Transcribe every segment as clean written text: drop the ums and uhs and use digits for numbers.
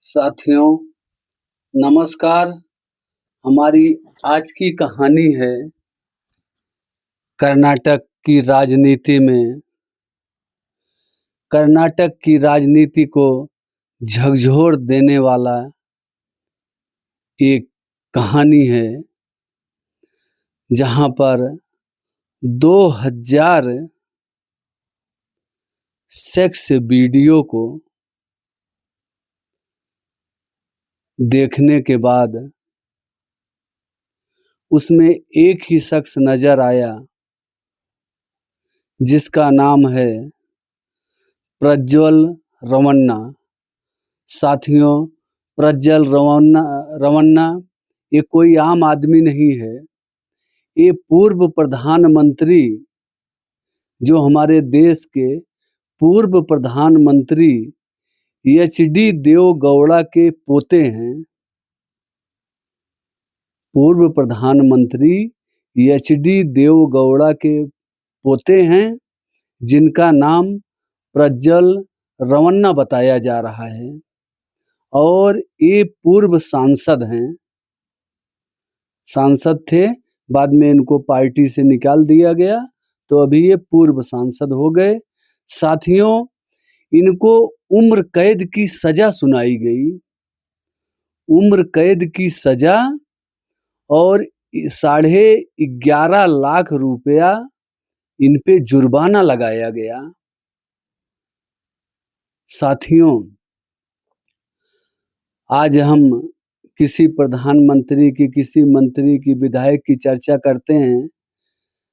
साथियों, नमस्कार। हमारी आज की कहानी है कर्नाटक की राजनीति में। कर्नाटक की राजनीति को झकझोर देने वाला एक कहानी है, जहां पर 2000 सेक्स वीडियो को देखने के बाद उसमें एक ही शख्स नजर आया, जिसका नाम है प्रज्वल रमन्ना। साथियों, प्रज्वल रमन्ना ये कोई आम आदमी नहीं है। ये पूर्व प्रधानमंत्री, जो हमारे देश के पूर्व प्रधानमंत्री एच.डी. देवगौड़ा के पोते हैं। पूर्व प्रधानमंत्री एच.डी. देवगौड़ा के पोते हैं, जिनका नाम प्रज्वल रमन्ना बताया जा रहा है, और ये पूर्व सांसद हैं। सांसद थे, बाद में इनको पार्टी से निकाल दिया गया, तो अभी ये पूर्व सांसद हो गए। साथियों, इनको उम्र कैद की सजा सुनाई गई। उम्र कैद की सजा और 11.5 लाख रुपया इन पे जुर्माना लगाया गया। साथियों, आज हम किसी प्रधानमंत्री की, किसी मंत्री की, विधायक की चर्चा करते हैं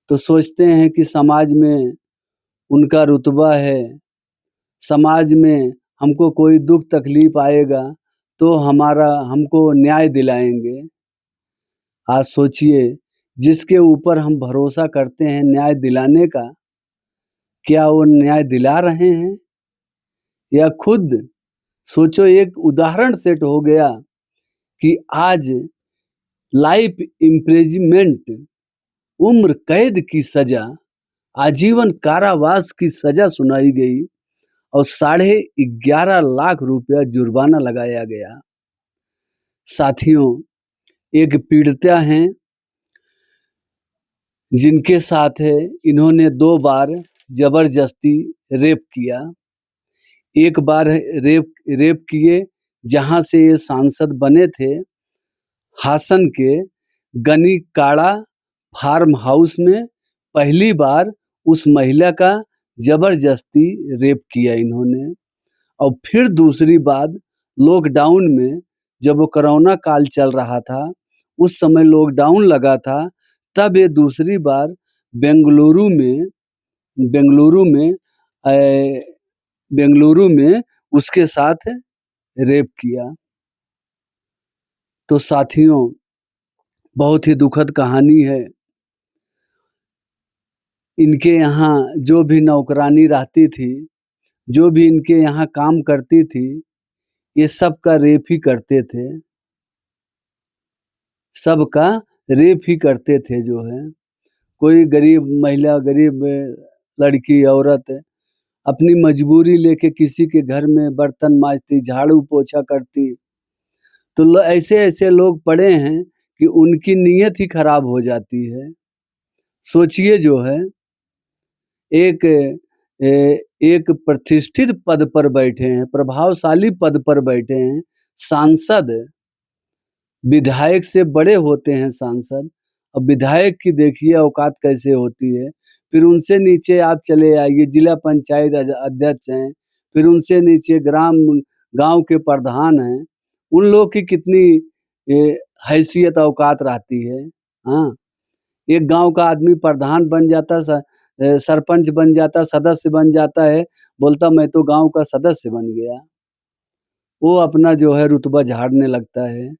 तो सोचते हैं कि समाज में उनका रुतबा है, समाज में हमको कोई दुख तकलीफ आएगा तो हमको न्याय दिलाएंगे। आज सोचिए, जिसके ऊपर हम भरोसा करते हैं न्याय दिलाने का, क्या वो न्याय दिला रहे हैं? या खुद सोचो, एक उदाहरण सेट हो गया कि आज लाइफ इम्प्रिजनमेंट, उम्र कैद की सजा, आजीवन कारावास की सजा सुनाई गई और 11.5 लाख रुपया जुर्माना लगाया गया। साथियों, एक पीड़िता हैं, जिनके साथ है इन्होंने 2 बार जबरदस्ती रेप किया। एक बार रेप किए, जहां से ये सांसद बने थे, हासन के गनीकाड़ा फार्म हाउस में पहली बार उस महिला का जबरदस्ती रेप किया इन्होंने। और फिर दूसरी बार लॉकडाउन में, जब वो कोरोना काल चल रहा था, उस समय लॉकडाउन लगा था, तब ये दूसरी बार बेंगलुरु में उसके साथ रेप किया। तो साथियों, बहुत ही दुखद कहानी है। इनके यहाँ जो भी नौकरानी रहती थी, जो भी इनके यहाँ काम करती थी, ये सबका रेप ही करते थे। सबका रेप ही करते थे। जो है, कोई गरीब महिला, गरीब लड़की, औरत अपनी मजबूरी लेके किसी के घर में बर्तन मांजती, झाड़ू पोछा करती, तो ऐसे ऐसे लोग पड़े हैं कि उनकी नीयत ही खराब हो जाती है। सोचिए, जो है, एक प्रतिष्ठित पद पर बैठे हैं, प्रभावशाली पद पर बैठे हैं, सांसद, विधायक से बड़े होते हैं सांसद। अब विधायक की देखिए औकात कैसे होती है। फिर उनसे नीचे आप चले आइए, जिला पंचायत अध्यक्ष हैं, फिर उनसे नीचे गांव के प्रधान हैं। उन लोग की कितनी हैसियत औकात रहती है। हाँ, एक गांव का आदमी प्रधान बन जाता, सरपंच बन जाता, सदस्य बन जाता है, बोलता मैं तो गांव का सदस्य बन गया। वो अपना जो है रुतबा झाड़ने लगता है।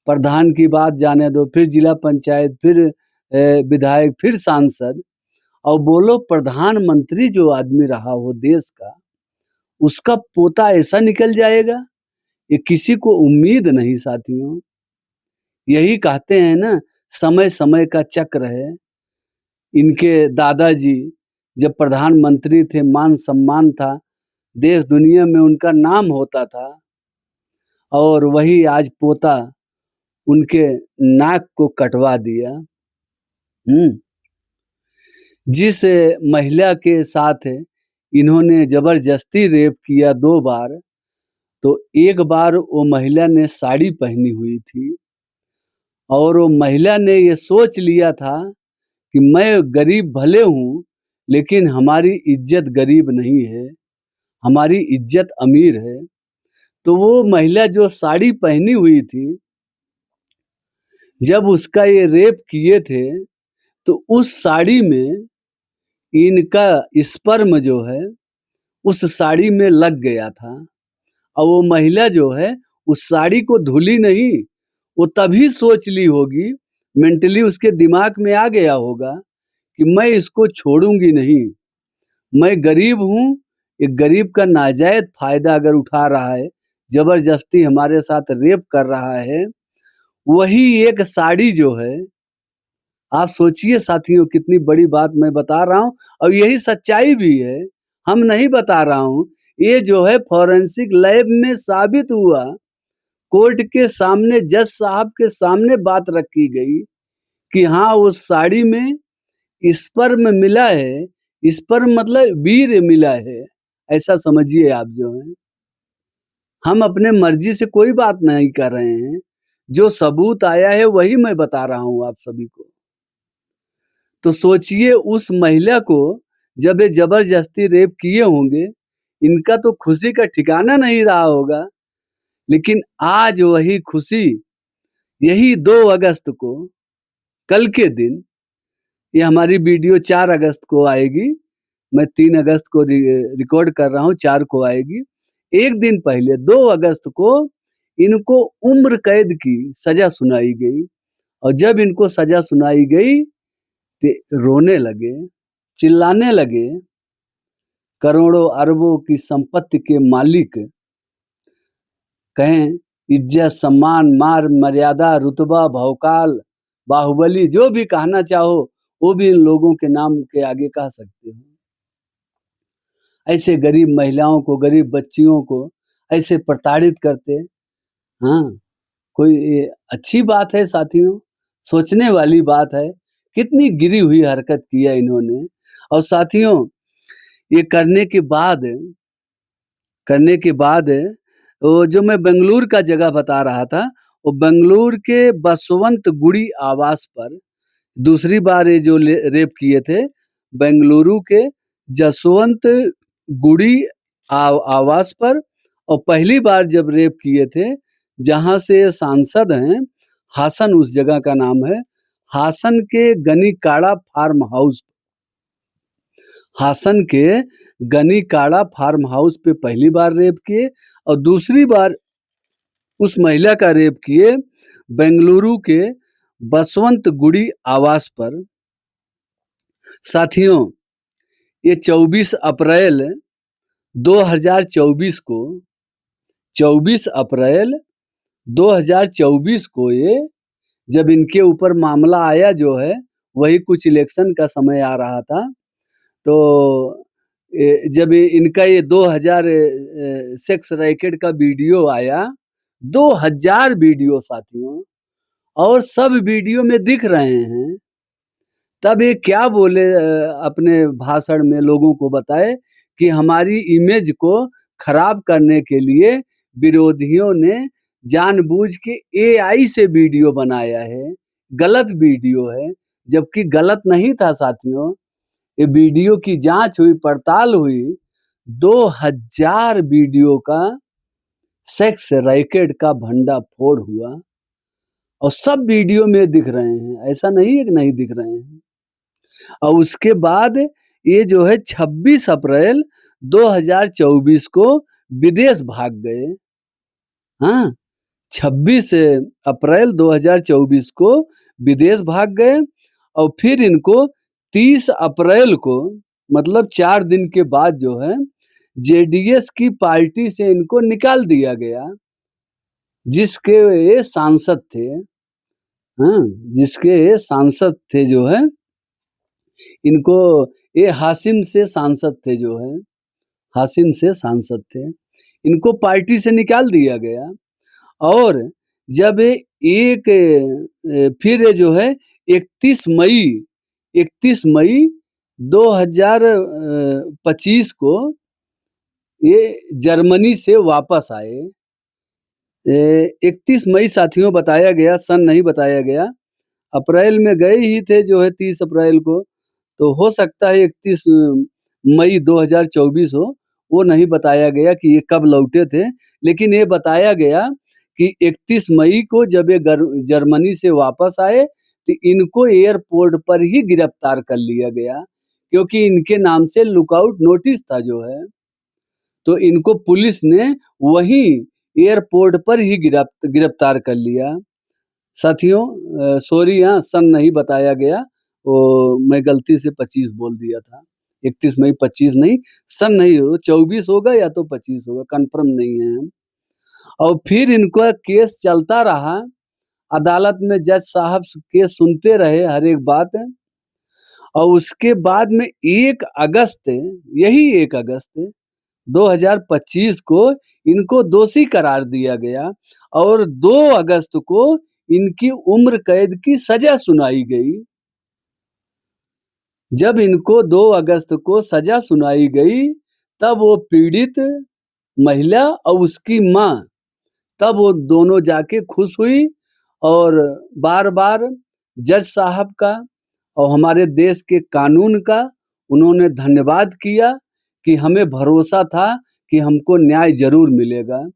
प्रधान की बात जाने दो, फिर जिला पंचायत, फिर विधायक, फिर सांसद, और बोलो प्रधानमंत्री जो आदमी रहा हो देश का, उसका पोता ऐसा निकल जाएगा, ये किसी को उम्मीद नहीं। साथियों, यही कहते हैं ना, समय समय का चक्र है। इनके दादाजी जब प्रधानमंत्री थे, मान सम्मान था, देश दुनिया में उनका नाम होता था। और वही आज पोता उनके नाक को कटवा दिया। जिस महिला के साथ इन्होंने जबरदस्ती रेप किया 2 बार, तो एक बार वो महिला ने साड़ी पहनी हुई थी और वो महिला ने ये सोच लिया था कि मैं गरीब भले हूँ, लेकिन हमारी इज्जत गरीब नहीं है, हमारी इज्जत अमीर है। तो वो महिला जो साड़ी पहनी हुई थी, जब उसका ये रेप किए थे, तो उस साड़ी में इनका स्पर्म जो है, उस साड़ी में लग गया था और वो महिला जो है, उस साड़ी को धुली नहीं। वो तभी सोच ली होगी, मेंटली उसके दिमाग में आ गया होगा कि मैं इसको छोड़ूंगी नहीं, मैं गरीब हूँ, एक गरीब का नाजायज फायदा अगर उठा रहा है, जबरदस्ती हमारे साथ रेप कर रहा है, वही एक साड़ी जो है, आप सोचिए साथियों कितनी बड़ी बात मैं बता रहा हूँ और यही सच्चाई भी है, हम नहीं बता रहा हूँ। ये जो है फॉरेंसिक लैब में साबित हुआ, कोर्ट के सामने जज साहब के सामने बात रखी गई कि हाँ उस साड़ी में स्पर्म मिला है, स्पर्म मतलब वीर्य मिला है, ऐसा समझिए आप जो है। हम अपने मर्जी से कोई बात नहीं कर रहे हैं, जो सबूत आया है वही मैं बता रहा हूँ आप सभी को। तो सोचिए उस महिला को जब ये जबरदस्ती रेप किए होंगे, इनका तो खुशी का ठिकाना नहीं रहा होगा। लेकिन आज वही खुशी, यही 2 अगस्त को, कल के दिन, ये हमारी वीडियो 4 अगस्त को आएगी, मैं 3 अगस्त को रिकॉर्ड कर रहा हूँ, 4 को आएगी। एक दिन पहले 2 अगस्त को इनको उम्र कैद की सजा सुनाई गई और जब इनको सजा सुनाई गई तो रोने लगे, चिल्लाने लगे। करोड़ों अरबों की संपत्ति के मालिक कहें इज्जत, सम्मान, मान मर्यादा, रुतबा, भौकाल, बाहुबली, जो भी कहना चाहो वो भी इन लोगों के नाम के आगे कह सकते हो। ऐसे गरीब महिलाओं को, गरीब बच्चियों को ऐसे प्रताड़ित करते, हाँ, कोई ये अच्छी बात है साथियों? सोचने वाली बात है। कितनी गिरी हुई हरकत किया इन्होंने। और साथियों ये करने के बाद वो जो मैं बेंगलुरु का जगह बता रहा था, वो बेंगलुरु के बसवंत गुड़ी आवास पर दूसरी बार ये जो रेप किए थे, बेंगलुरु के जसवंत गुड़ी आवास पर, और पहली बार जब रेप किए थे, जहां से सांसद हैं, हासन उस जगह का नाम है, हासन के गनीकाड़ा फार्म हाउस, हासन के गनीकाड़ा फार्म हाउस पे पहली बार रेप किए और दूसरी बार उस महिला का रेप किए बेंगलुरु के बसवंत गुड़ी आवास पर। साथियों ये 24 अप्रैल 2024 को 24 अप्रैल 2024 को ये जब इनके ऊपर मामला आया जो है, वही कुछ इलेक्शन का समय आ रहा था, तो जब इनका ये 2000 सेक्स रैकेट का वीडियो आया, 2000 वीडियो साथियों, और सब वीडियो में दिख रहे हैं, तब ये क्या बोले अपने भाषण में लोगों को बताए कि हमारी इमेज को खराब करने के लिए विरोधियों ने जानबूझ के एआई से वीडियो बनाया है, गलत वीडियो है, जबकि गलत नहीं था साथियों। ये वीडियो की जांच हुई, पड़ताल हुई, 2000 वीडियो का सेक्स रैकेट का भंडाफोड़ हुआ और सब वीडियो में दिख रहे हैं, ऐसा नहीं है कि नहीं दिख रहे हैं। और उसके बाद ये जो है 26 अप्रैल 2024 को विदेश भाग गए। हाँ, 26 अप्रैल 2024 को विदेश भाग गए और फिर इनको 30 अप्रैल को, मतलब 4 दिन के बाद जो है, जेडीएस की पार्टी से इनको निकाल दिया गया, जिसके ये सांसद थे। हाँ, जिसके सांसद थे जो है, इनको ये हासिम से सांसद थे जो है, हासिम से सांसद थे, इनको पार्टी से निकाल दिया गया। और जब फिर जो है 31 मई 2025 को ये जर्मनी से वापस आए। 31 मई साथियों बताया गया, सन नहीं बताया गया। अप्रैल में गए ही थे जो है 30 अप्रैल को, तो हो सकता है 31 मई 2024 हो, वो नहीं बताया गया कि ये कब लौटे थे। लेकिन ये बताया गया कि 31 मई को जब ये जर्मनी से वापस आए तो इनको एयरपोर्ट पर ही गिरफ्तार कर लिया गया, क्योंकि इनके नाम से लुकआउट नोटिस था जो है। तो इनको पुलिस ने वहीं एयरपोर्ट पर ही गिरफ्तार कर लिया। साथियों सॉरी, हाँ सन नहीं बताया गया, वो मैं गलती से 25 बोल दिया था। 31 मई 25 नहीं, सन नहीं हो 24 होगा या तो 25 होगा, कंफर्म नहीं है हम। और फिर इनका केस चलता रहा, अदालत में जज साहब केस सुनते रहे हर एक बात। और उसके बाद में 1 अगस्त, यही 1 अगस्त 2025 को इनको दोषी करार दिया गया और 2 अगस्त को इनकी उम्र कैद की सजा सुनाई गई। जब इनको 2 अगस्त को सजा सुनाई गई, तब वो पीड़ित महिला और उसकी माँ, तब वो दोनों जाके खुश हुई और बार-बार जज साहब का और हमारे देश के कानून का उन्होंने धन्यवाद किया कि हमें भरोसा था कि हमको न्याय ज़रूर मिलेगा।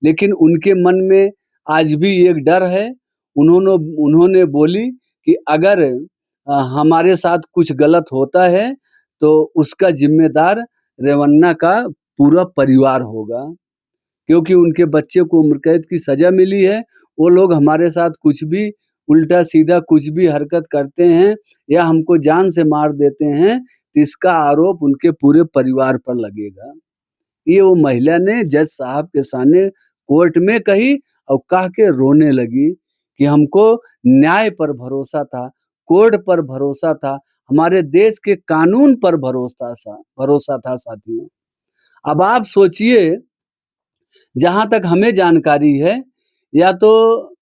लेकिन उनके मन में आज भी एक डर है। उन्होंने बोली कि अगर हमारे साथ कुछ गलत होता है तो उसका ज़िम्मेदार रेवन्ना का पूरा परिवार होगा, क्योंकि उनके बच्चे को उम्र कैद की सज़ा मिली है। वो लोग हमारे साथ कुछ भी उल्टा-सीधा कुछ भी हरकत करते हैं या हमको जान से मार देते हैं, तो इसका आरोप उनके पूरे परिवार पर लगेगा। ये वो महिला ने जज साहब के सामने कोर्ट में कही और कह के रोने लगी कि हमको न्याय पर भरोसा था, कोर्ट पर भरोसा था, हमारे देश के कानून पर भरोसा था साथियों। अब आप सोचिए, जहाँ तक हमें जानकारी है, या तो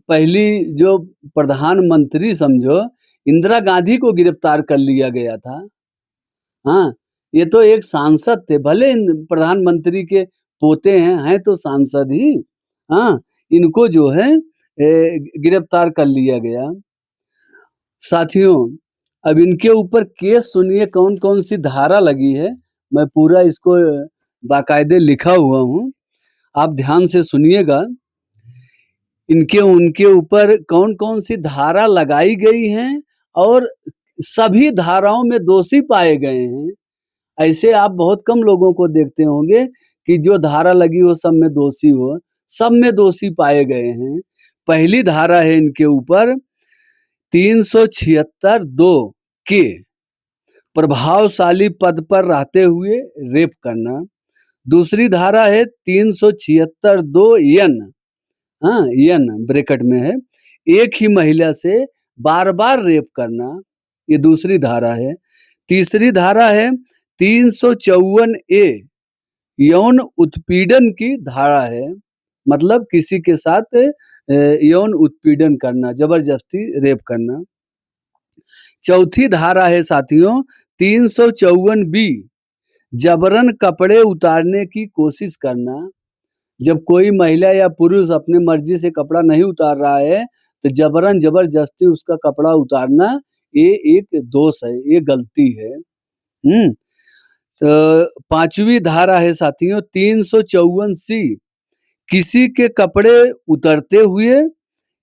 पहली जो प्रधानमंत्री समझो इंदिरा गांधी को गिरफ्तार कर लिया गया था। हाँ, ये तो एक सांसद थे, भले प्रधानमंत्री के पोते हैं तो सांसद ही। हाँ, इनको जो है गिरफ्तार कर लिया गया। साथियों, अब इनके ऊपर केस सुनिए कौन-कौन सी धारा लगी है, मैं पूरा इसको बाकायदे लिखा हुआ हूँ, आप ध्यान से सुनिएगा। उनके ऊपर कौन-कौन सी धारा लगाई गई हैं और सभी धाराओं में दोषी पाए गए हैं। ऐसे आप बहुत कम लोगों को देखते होंगे कि जो धारा लगी हो सब में दोषी हो, सब में दोषी पाए गए हैं। पहली धारा है इनके ऊपर 376 2 के प्रभावशाली पद पर रहते हुए रेप करना। दूसरी धारा है 376 2 एन, हाँ एन ब्रैकेट में है, एक ही महिला से बार-बार रेप करना, ये दूसरी धारा है। तीसरी धारा है 354 ए, यौन उत्पीड़न की धारा है, मतलब किसी के साथ यौन उत्पीड़न करना, जबरदस्ती रेप करना। चौथी धारा है साथियों 354 बी, जबरन कपड़े उतारने की कोशिश करना। जब कोई महिला या पुरुष अपने मर्जी से कपड़ा नहीं उतार रहा है तो जबरन जबरदस्ती उसका कपड़ा उतारना, ये एक दोष है, ये गलती है। तो पांचवी धारा है साथियों 354 सी, किसी के कपड़े उतरते हुए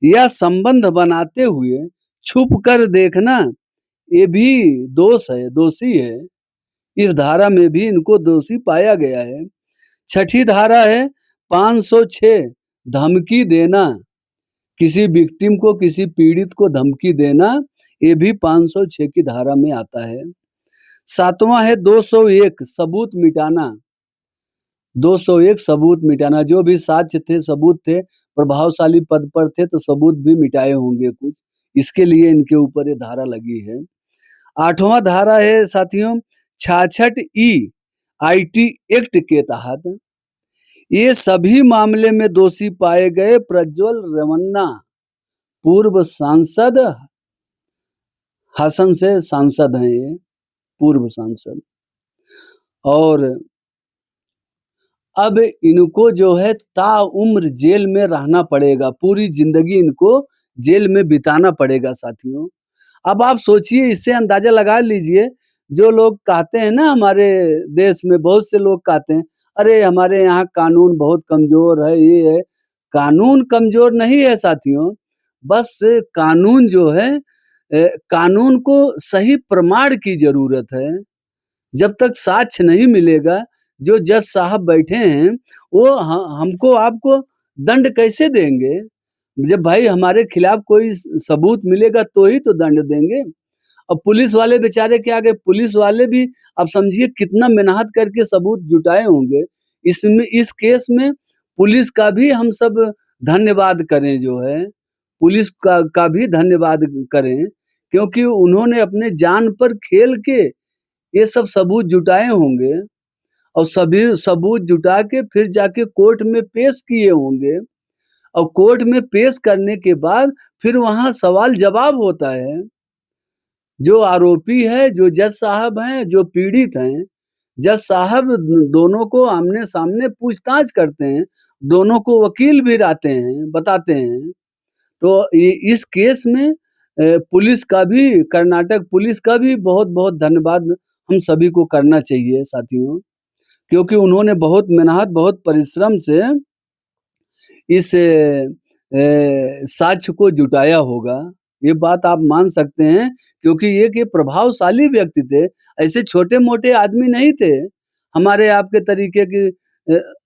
या संबंध बनाते हुए छुप कर देखना, ये भी दोष है, दोषी है। इस धारा में भी इनको दोषी पाया गया है। छठी धारा है 506 धमकी देना, किसी विक्टिम को, किसी पीड़ित को धमकी देना, ये भी 506 की धारा में आता है। सातवां है 201 सबूत मिटाना। 201 सबूत मिटाना, जो भी साक्ष्य थे, सबूत थे, प्रभावशाली पद पर थे तो सबूत भी मिटाए होंगे कुछ, इसके लिए इनके ऊपर ये धारा लगी है। आठवां धारा है साथियों 66 ई आईटी एक्ट के तहत, ये सभी मामले में दोषी पाए गए प्रज्वल रेवन्ना पूर्व सांसद हासन से सांसद हैं, ये पूर्व सांसद। और अब इनको जो है ताउम्र जेल में रहना पड़ेगा, पूरी जिंदगी इनको जेल में बिताना पड़ेगा साथियों। अब आप सोचिए, इससे अंदाजा लगा लीजिए, जो लोग कहते हैं ना हमारे देश में, बहुत से लोग कहते हैं अरे हमारे यहाँ कानून बहुत कमजोर है, ये है। कानून कमजोर नहीं है साथियों, बस कानून जो है कानून को सही प्रमाण की जरूरत है। जब तक साक्ष्य नहीं मिलेगा, जो जज साहब बैठे हैं वो हमको आपको दंड कैसे देंगे? जब भाई हमारे खिलाफ कोई सबूत मिलेगा तो ही तो दंड देंगे। अब पुलिस वाले बेचारे क्या गए, पुलिस वाले भी अब समझिए कितना मेहनत करके सबूत जुटाए होंगे। इसमें इस केस में पुलिस का भी हम सब धन्यवाद करें, जो है पुलिस का भी धन्यवाद करें, क्योंकि उन्होंने अपने जान पर खेल के ये सब सबूत जुटाए होंगे और सभी सबूत जुटा के फिर जाके कोर्ट में पेश किए होंगे। और कोर्ट में पेश करने के बाद फिर वहां सवाल जवाब होता है। जो आरोपी है, जो जज साहब हैं, जो पीड़ित हैं, जज साहब दोनों को आमने सामने पूछताछ करते हैं, दोनों को वकील भी रहते हैं, बताते हैं। तो इस केस में पुलिस का भी, कर्नाटक पुलिस का भी बहुत बहुत धन्यवाद हम सभी को करना चाहिए साथियों, क्योंकि उन्होंने बहुत मेहनत, बहुत परिश्रम से इस साक्ष्य को जुटाया होगा। ये बात आप मान सकते हैं, क्योंकि ये कि प्रभावशाली व्यक्ति थे, ऐसे छोटे मोटे आदमी नहीं थे हमारे आपके तरीके की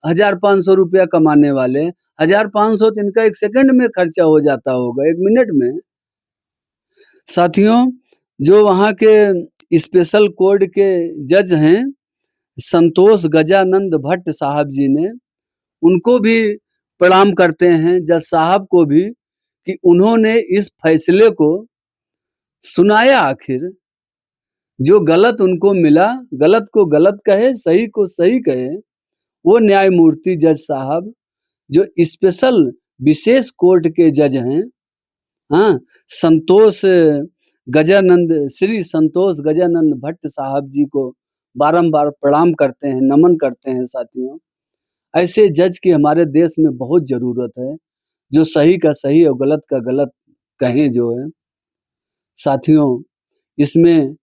1500 रुपया कमाने वाले। 1500 तो इनका 1 सेकंड में खर्चा हो जाता होगा, 1 मिनट में। साथियों, जो वहाँ के स्पेशल कोर्ट के जज हैं संतोष गजानंद भट्ट साहब जी ने, उनको भी प्रणाम करते हैं, जज साहब को भी, कि उन्होंने इस फैसले को सुनाया। आखिर जो गलत उनको मिला, गलत को गलत कहे, सही को सही कहे, वो न्यायमूर्ति जज साहब जो स्पेशल विशेष कोर्ट के जज हैं, हाँ, श्री संतोष गजानंद भट्ट साहब जी को बारंबार प्रणाम करते हैं, नमन करते हैं साथियों। ऐसे जज की हमारे देश में बहुत जरूरत है, जो सही का सही और गलत का गलत कहें, जो है साथियों। इसमें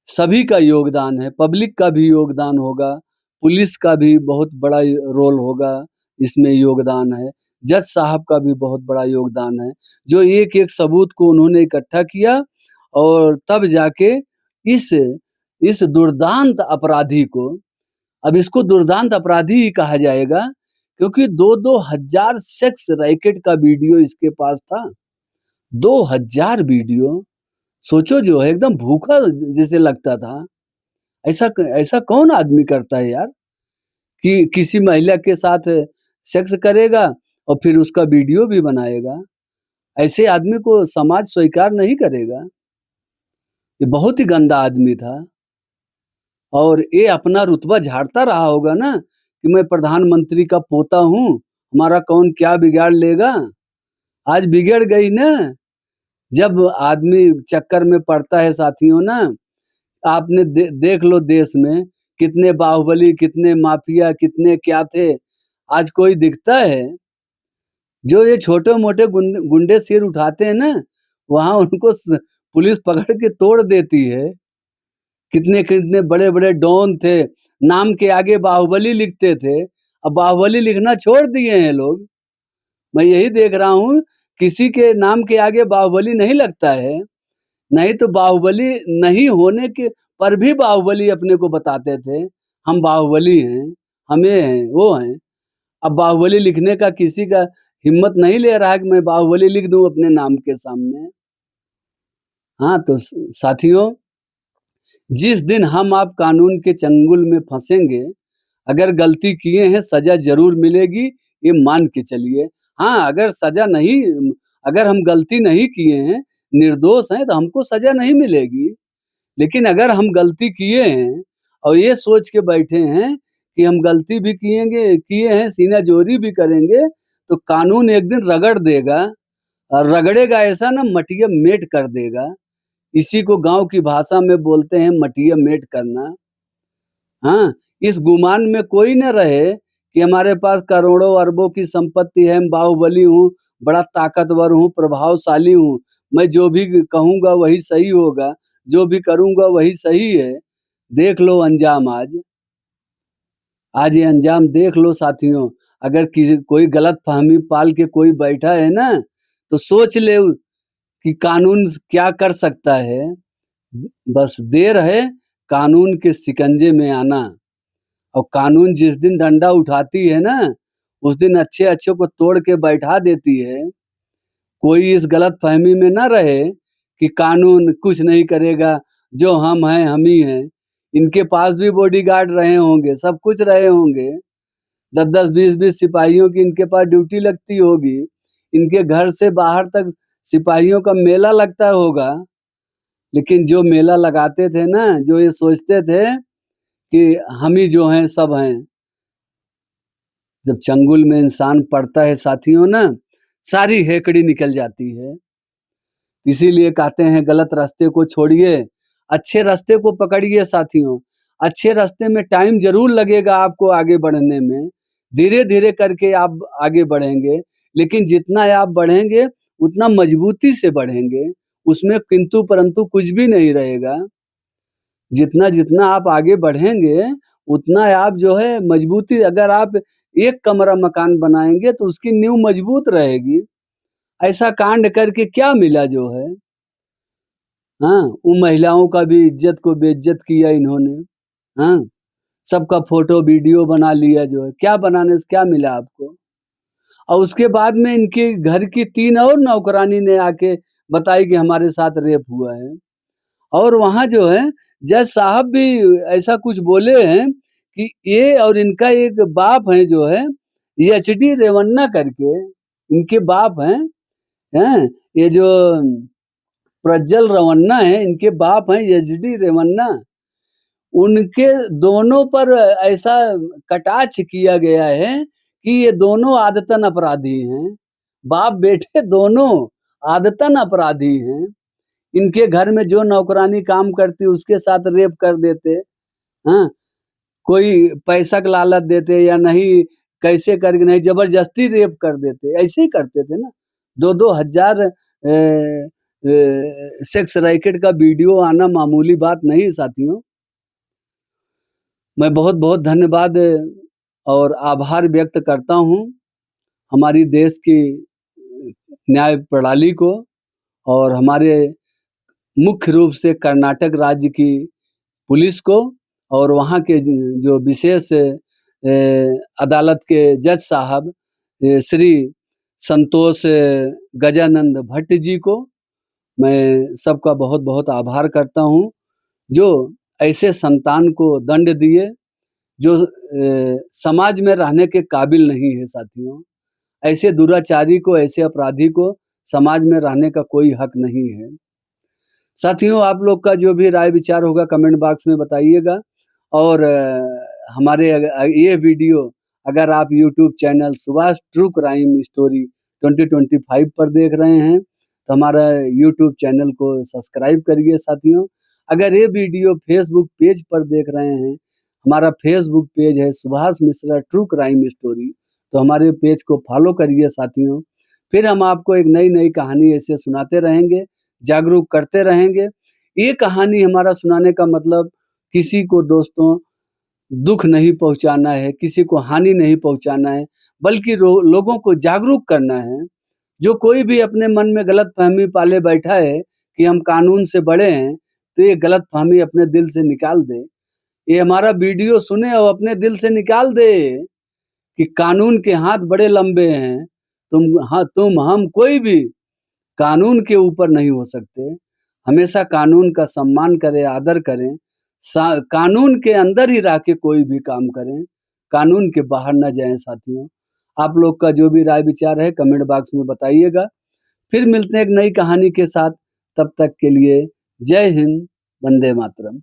सभी का योगदान है, पब्लिक का भी योगदान होगा, पुलिस का भी बहुत बड़ा रोल होगा, इसमें योगदान है, जज साहब का भी बहुत बड़ा योगदान है, जो एक एक सबूत को उन्होंने इकट्ठा किया और तब जाके इस दुर्दांत अपराधी को, अब इसको दुर्दांत अपराधी ही कहा जाएगा, क्योंकि 2-2 हजार सेक्स रैकेट का वीडियो इसके पास था। 2000 वीडियो, सोचो, जो है एकदम भूखा जैसे लगता था। ऐसा कौन आदमी करता है यार, कि किसी महिला के साथ सेक्स करेगा और फिर उसका वीडियो भी बनाएगा। ऐसे आदमी को समाज स्वीकार नहीं करेगा। ये बहुत ही गंदा आदमी था और ये अपना रुतबा झाड़ता रहा होगा ना, कि मैं प्रधानमंत्री का पोता हूँ, हमारा कौन क्या बिगाड़ लेगा। आज बिगड़ गई ना, जब आदमी चक्कर में पड़ता है साथियों ना। आपने देख लो देश में कितने बाहुबली, कितने माफिया, कितने क्या थे, आज कोई दिखता है? जो ये छोटे मोटे गुंडे सिर उठाते हैं ना, वहां उनको पुलिस पकड़ के तोड़ देती है। कितने कितने बड़े बड़े डॉन थे, नाम के आगे बाहुबली लिखते थे, अब बाहुबली लिखना छोड़ दिए हैं लोग। मैं यही देख रहा हूँ, किसी के नाम के आगे बाहुबली नहीं लगता है। नहीं तो बाहुबली नहीं होने के पर भी बाहुबली अपने को बताते थे, हम बाहुबली हैं, हमें हैं, वो हैं। अब बाहुबली लिखने का किसी का हिम्मत नहीं ले रहा है कि मैं बाहुबली लिख दूं अपने नाम के सामने। हाँ, तो साथियों, जिस दिन हम आप कानून के चंगुल में फंसेंगे, अगर गलती किए हैं सजा जरूर मिलेगी, ये मान के चलिए। हाँ, अगर हम गलती नहीं किए हैं, निर्दोष हैं, तो हमको सजा नहीं मिलेगी। लेकिन अगर हम गलती किए हैं और ये सोच के बैठे हैं कि हम गलती भी किए हैं, सीना जोरी भी करेंगे तो कानून एक दिन रगड़ देगा, और रगड़ेगा ऐसा ना, मटिया मेट कर देगा। इसी को गांव की भाषा में बोलते हैं मटिया मेट करना। हाँ, इस गुमान में कोई न रहे कि हमारे पास करोड़ों अरबों की संपत्ति है, मैं बाहुबली हूँ, बड़ा ताकतवर हूँ, प्रभावशाली हूँ, मैं जो भी कहूँगा वही सही होगा, जो भी करूँगा वही सही है। देख लो अंजाम आज ये अंजाम देख लो साथियों। अगर किसी कोई गलतफहमी पाल के कोई बैठा है ना, तो सोच ले कि कानून क्या कर सकता है। बस देर है कानून के शिकंजे में आना, और कानून जिस दिन डंडा उठाती है ना, उस दिन अच्छे अच्छे को तोड़ के बैठा देती है। कोई इस गलतफहमी में ना रहे कि कानून कुछ नहीं करेगा, जो हम हैं हम ही हैं। इनके पास भी बॉडीगार्ड रहे होंगे, सब कुछ रहे होंगे, 10-10, 20-20 सिपाहियों की इनके पास ड्यूटी लगती होगी। इनके घर से बाहर तक सिपाहियों का मेला लगता होगा। लेकिन जो मेला लगाते थे ना, जो ये सोचते थे कि हम ही जो हैं सब हैं, जब चंगुल में इंसान पड़ता है साथियों ना, सारी हेकड़ी निकल जाती है। इसीलिए कहते हैं गलत रास्ते को छोड़िए, अच्छे रास्ते को पकड़िए साथियों। अच्छे रास्ते में टाइम जरूर लगेगा आपको आगे बढ़ने में, धीरे धीरे करके आप आगे बढ़ेंगे, लेकिन जितना आप बढ़ेंगे उतना मजबूती से बढ़ेंगे, उसमें किंतु परंतु कुछ भी नहीं रहेगा। जितना जितना आप आगे बढ़ेंगे उतना आप जो है मजबूती, अगर आप एक कमरा मकान बनाएंगे तो उसकी नींव मजबूत रहेगी। ऐसा कांड करके क्या मिला जो है। हाँ, उन महिलाओं का भी इज्जत को बेइज्जत किया इन्होंने। हाँ, सबका फोटो वीडियो बना लिया जो है, क्या बनाने से क्या मिला आपको। और उसके बाद में इनके घर की 3 और नौकरानी ने आके बताई कि हमारे साथ रेप हुआ है। और वहाँ जो है जज साहब भी ऐसा कुछ बोले हैं कि ये और इनका एक बाप है जो है, एचडी रेवन्ना करके इनके बाप हैं, ये जो प्रज्वल रेवन्ना है, इनके बाप हैं एचडी रेवन्ना। उनके दोनों पर ऐसा कटाक्ष किया गया है कि ये दोनों आदतन अपराधी हैं। बाप बेटे दोनों आदतन अपराधी हैं। इनके घर में जो नौकरानी काम करती उसके साथ रेप कर देते। हाँ, कोई पैसा का लालच देते या नहीं, कैसे करके नहीं, जबरदस्ती रेप कर देते, ऐसे ही करते थे ना। 2-2 हजार सेक्स रैकेट का वीडियो आना मामूली बात नहीं साथियों। मैं बहुत बहुत धन्यवाद और आभार व्यक्त करता हूँ हमारी देश की न्याय प्रणाली को, और हमारे मुख्य रूप से कर्नाटक राज्य की पुलिस को, और वहाँ के जो विशेष अदालत के जज साहब श्री संतोष गजानंद भट्ट जी को मैं सबका बहुत बहुत आभार करता हूँ, जो ऐसे संतान को दंड दिए जो समाज में रहने के काबिल नहीं है साथियों। ऐसे दुराचारी को, ऐसे अपराधी को समाज में रहने का कोई हक नहीं है। साथियों, आप लोग का जो भी राय विचार होगा कमेंट बॉक्स में बताइएगा। और हमारे ये वीडियो अगर आप YouTube channel Subhash true crime story 2025 पर देख रहे हैं तो हमारा यूट्यूब चैनल को सब्सक्राइब करिए साथियों। अगर ये वीडियो फेसबुक पेज पर देख रहे हैं, हमारा फेसबुक पेज है Subhash Mishra true crime story, तो हमारे पेज को फॉलो करिए साथियों। फिर हम आपको एक नई नई कहानी ऐसे सुनाते रहेंगे, जागरूक करते रहेंगे। ये कहानी हमारा सुनाने का मतलब किसी को दोस्तों दुख नहीं पहुंचाना है, किसी को हानि नहीं पहुंचाना है, बल्कि लोगों को जागरूक करना है। जो कोई भी अपने मन में गलतफहमी पाले बैठा है कि हम कानून से बड़े हैं, तो ये गलतफहमी अपने दिल से निकाल दे। ये हमारा वीडियो सुने और अपने दिल से निकाल दे कि कानून के हाथ बड़े लंबे हैं। तुम हम कोई भी कानून के ऊपर नहीं हो सकते। हमेशा कानून का सम्मान करें, आदर करें, कानून के अंदर ही रह के कोई भी काम करें, कानून के बाहर ना जाएं साथियों। आप लोग का जो भी राय विचार है कमेंट बॉक्स में बताइएगा। फिर मिलते हैं एक नई कहानी के साथ, तब तक के लिए जय हिंद, वंदे मातरम।